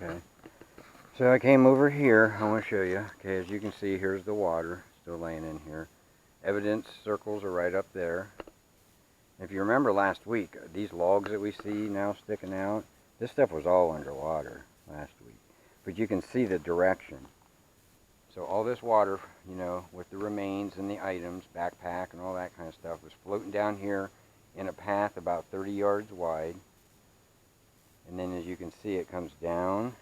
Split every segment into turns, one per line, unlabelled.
Okay. So I came over here. I want to show you. Okay, as you can see, here's the water still laying in here. Evidence circles are right up there. If you remember last week, these logs that we see now sticking out, this stuff was all underwater last week. But you can see the direction. So all this water, you know, with the remains and the items, backpack and all that kind of stuff, was floating down here in a path about 30 yards wide. And then as you can see, it comes down.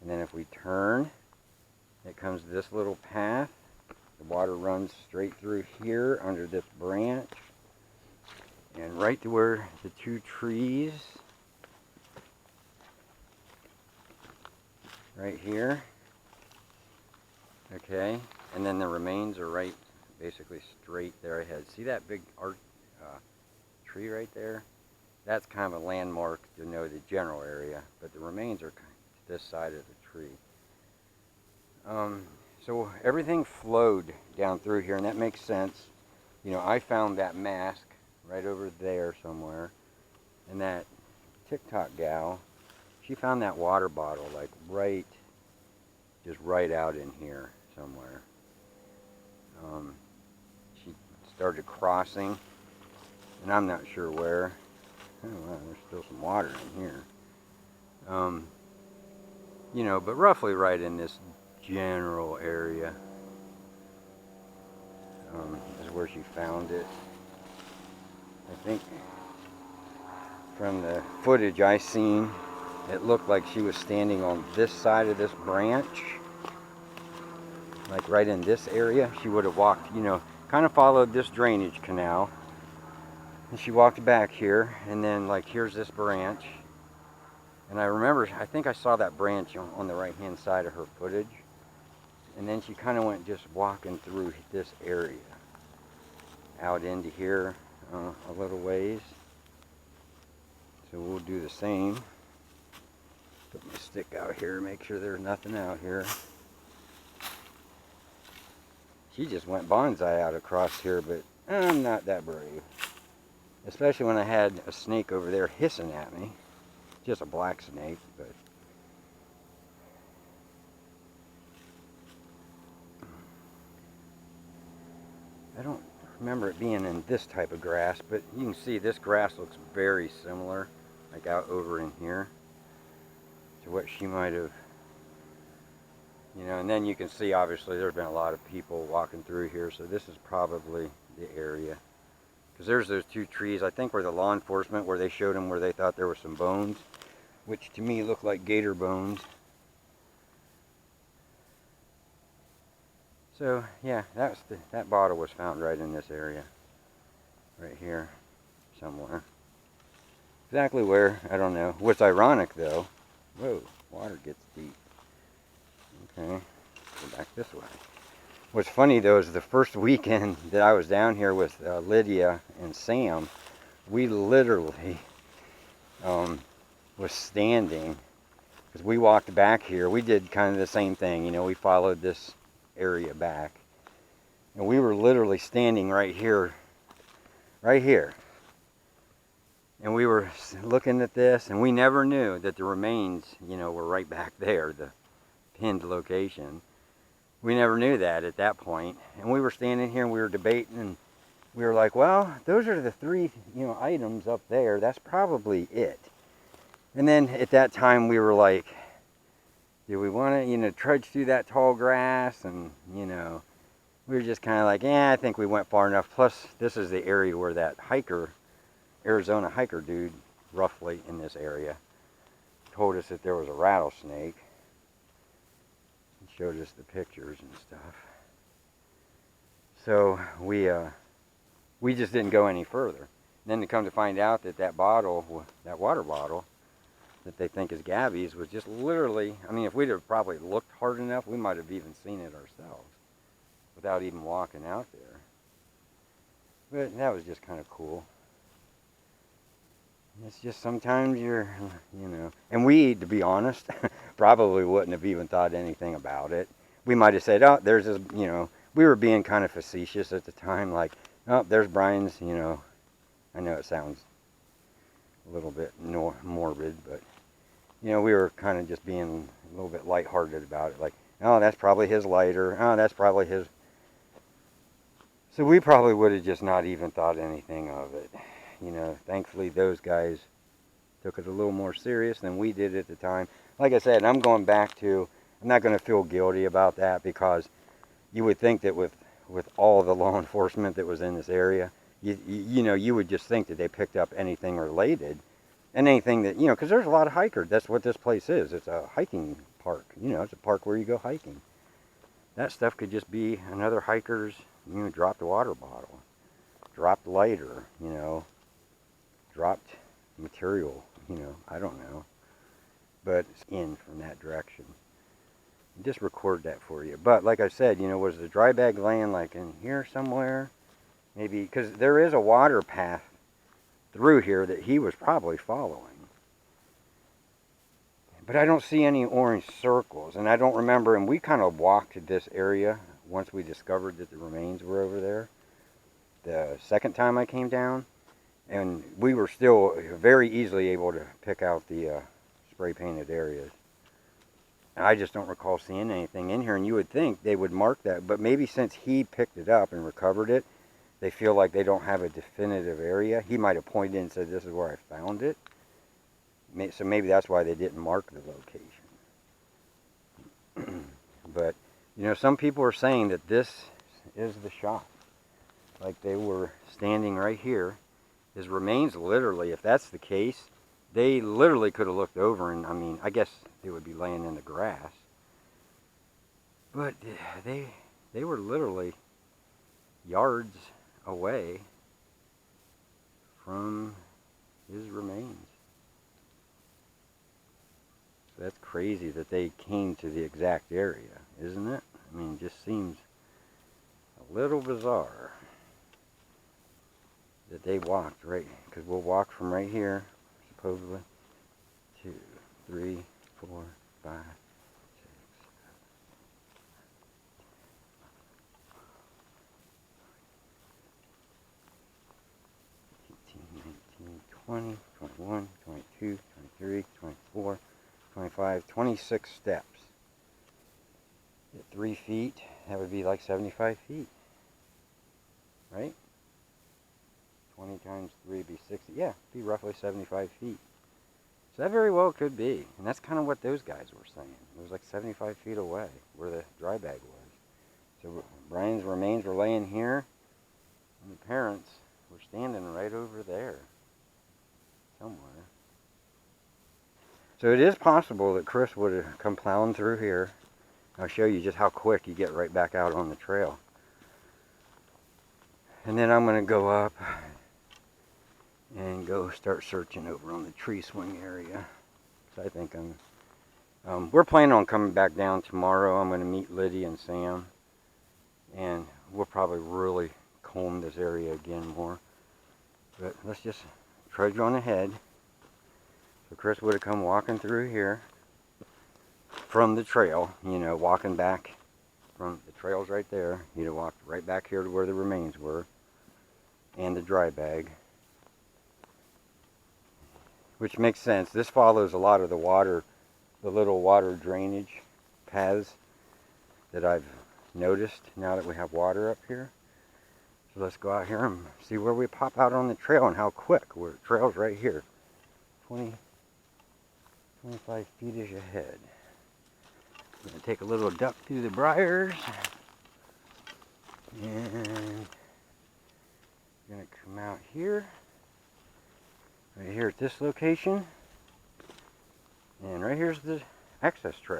And then if we turn, it comes to this little path. The water runs straight through here under this branch. And right to where the two trees, right here. Okay, and then the remains are right, basically straight there ahead. See that big tree right there? That's kind of a landmark to know the general area, but the remains are this side of the tree. So everything flowed down through here, and that makes sense. You know, I found that mask right over there somewhere, and that TikTok gal, she found that water bottle like just right out in here somewhere. She started crossing, and I'm not sure where. Oh wow, there's still some water in here. You know, but roughly right in this general area is where she found it. I think from the footage I seen, it looked like she was standing on this side of this branch, like right in this area. She would have walked, you know, kind of followed this drainage canal, and she walked back here, and then like here's this branch. And I remember, I think I saw that branch on the right hand side of her footage. And then she kind of went just walking through this area out into here a little ways. So we'll do the same. Put my stick out here, make sure there's nothing out here. She just went bonsai out across here, but I'm not that brave. Especially when I had a snake over there hissing at me. Just a black snake, but I don't remember it being in this type of grass, but you can see this grass looks very similar, like out over in here, to what she might have, you know, and then you can see obviously there's been a lot of people walking through here, so this is probably the area. Because there's those two trees, I think were the law enforcement, where they showed them where they thought there were some bones, which to me look like gator bones. So yeah, that bottle was found right in this area, right here, somewhere. Exactly where, I don't know. What's ironic though, whoa, water gets deep. Okay, go back this way. What's funny though is the first weekend that I was down here with Lydia and Sam, we literally was standing, because we walked back here. We did kind of the same thing, you know, we followed this area back, and we were literally standing right here, and we were looking at this, and we never knew that the remains, you know, were right back there, the pinned location. We never knew that at that point, and we were standing here and we were debating, and we were like, well, those are the three, you know, items up there. That's probably it. And then at that time we were like, do we want to, you know, trudge through that tall grass? And, you know, we were just kind of like, yeah, I think we went far enough. Plus, this is the area where that hiker, Arizona hiker dude, roughly in this area, told us that there was a rattlesnake. He showed us the pictures and stuff. So we just didn't go any further. And then to come to find out that that bottle, that water bottle, that they think is Gabby's, was just literally, I mean, if we'd have probably looked hard enough, we might have even seen it ourselves without even walking out there. But that was just kind of cool. It's just sometimes you're, you know, and we, to be honest, probably wouldn't have even thought anything about it. We might have said, oh, there's this, you know, we were being kind of facetious at the time, like, oh, there's Brian's, you know, I know it sounds a little bit morbid, but, you know, we were kind of just being a little bit lighthearted about it. Like, oh, that's probably his lighter. Oh, that's probably his. So we probably would have just not even thought anything of it. You know, thankfully those guys took it a little more serious than we did at the time. Like I said, I'm going back to, I'm not going to feel guilty about that, because you would think that with all the law enforcement that was in this area, you know, you would just think that they picked up anything related, and anything that, you know, because there's a lot of hikers. That's what this place is. It's a hiking park. You know, it's a park where you go hiking. That stuff could just be another hiker's, you know, dropped water bottle, dropped lighter, you know, dropped material, you know, I don't know. But it's in from that direction. Just record that for you. But like I said, you know, was the dry bag laying like in here somewhere? Maybe, because there is a water path through here that he was probably following. But I don't see any orange circles, and I don't remember, and we kind of walked this area once we discovered that the remains were over there. The second time I came down, and we were still very easily able to pick out the spray painted areas. I just don't recall seeing anything in here, and you would think they would mark that, but maybe since he picked it up and recovered it, they feel like they don't have a definitive area. He might have pointed and said, this is where I found it. So maybe that's why they didn't mark the location. But, you know, some people are saying that this is the shot. Like they were standing right here. His remains literally, if that's the case, they literally could have looked over, and I mean, I guess they would be laying in the grass. But they were literally yards away from his remains. So that's crazy that they came to the exact area, isn't it? I mean, it just seems a little bizarre that they walked right, because we'll walk from right here, supposedly, 2, 3, 4, 5, 6, 7, 18, 19, 20, 21, 22, 23, 24, 25, 26 steps. At 3 feet, that would be like 75 feet, right? 20 times 3 would be 60. Yeah, it'd be roughly 75 feet. So that very well could be. And that's kind of what those guys were saying. It was like 75 feet away where the dry bag was. So Brian's remains were laying here, and the parents were standing right over there somewhere. So it is possible that Chris would have come plowing through here. I'll show you just how quick you get right back out on the trail. And then I'm going to go up and go start searching over on the tree swing area. So I think we're planning on coming back down tomorrow. I'm going to meet Liddy and Sam, and we'll probably really comb this area again more. But let's just trudge on ahead. So Chris would have come walking through here from the trail, you know, walking back from the trail's right there. He'd have walked right back here to where the remains were and the dry bag, which makes sense. This follows a lot of the water, the little water drainage paths that I've noticed now that we have water up here. So let's go out here and see where we pop out on the trail and how quick. The trail's right here. 25 feet is ahead. I'm going to take a little duck through the briars. And I'm going to come out here. Right here at this location. And right here's the access trail.